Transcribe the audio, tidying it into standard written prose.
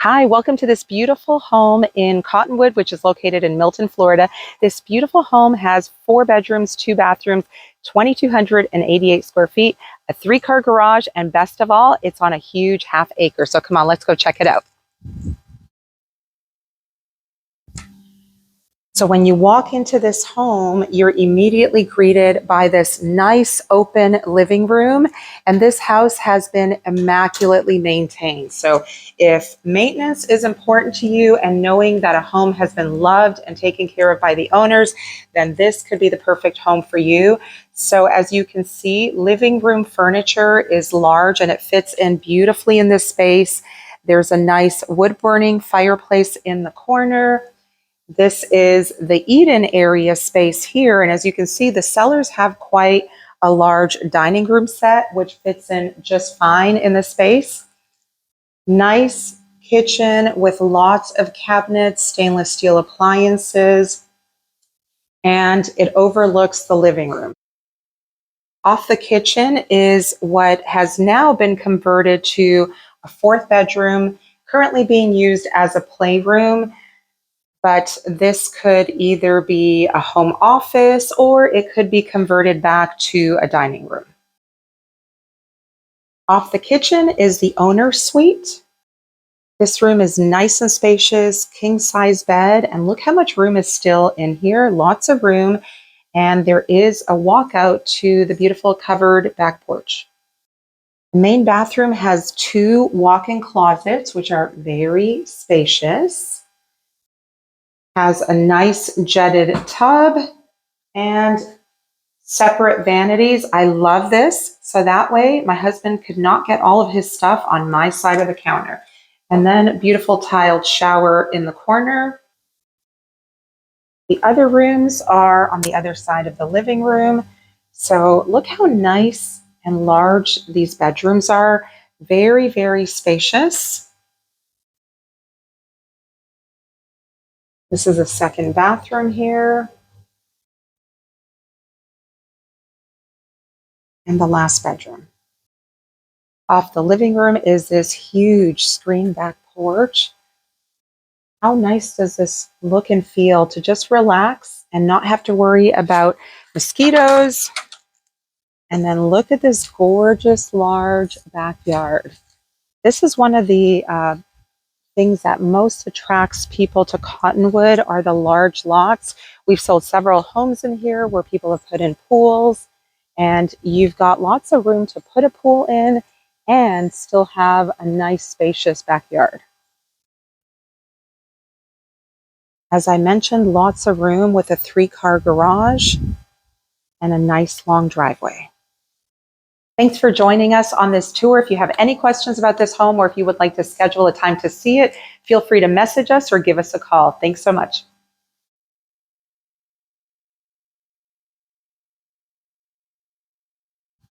Hi, welcome to this beautiful home in Cottonwood, which is located in Milton, Florida. This beautiful home has 4 bedrooms, 2 bathrooms, 2,288 square feet, a 3-car garage, and best of all, it's on a huge half-acre. So come on, let's go check it out. So when you walk into this home, you're immediately greeted by this nice open living room. And this house has been immaculately maintained. So if maintenance is important to you and knowing that a home has been loved and taken care of by the owners, then this could be the perfect home for you. So as you can see, living room furniture is large and it fits in beautifully in this space. There's a nice wood burning fireplace in the corner. This is the Eden area space here. And as you can see, the sellers have quite a large dining room set, which fits in just fine in the space. Nice kitchen with lots of cabinets, stainless steel appliances, and it overlooks the living room. Off the kitchen is what has now been converted to a 4th bedroom, currently being used as a playroom. But this could either be a home office or it could be converted back to a dining room. Off the kitchen is the owner's suite. This room is nice and spacious, king size bed, and look how much room is still in here. Lots of room, and there is a walkout to the beautiful covered back porch. The main bathroom has 2 walk-in closets, which are very spacious. Has a nice jetted tub and separate vanities. I love this. So that way my husband could not get all of his stuff on my side of the counter. And then beautiful tiled shower in the corner. The other rooms are on the other side of the living room. So look how nice and large these bedrooms are. Very, very spacious. This is a 2nd bathroom here. And the last bedroom. Off the living room is this huge screen back porch. How nice does this look and feel to just relax and not have to worry about mosquitoes? And then look at this gorgeous large backyard. This is one of the things that most attracts people to Cottonwood are the large lots. We've sold several homes in here where people have put in pools, and you've got lots of room to put a pool in and still have a nice spacious backyard. As I mentioned, lots of room with a 3-car garage and a nice long driveway. Thanks for joining us on this tour. If you have any questions about this home or if you would like to schedule a time to see it, feel free to message us or give us a call. Thanks so much.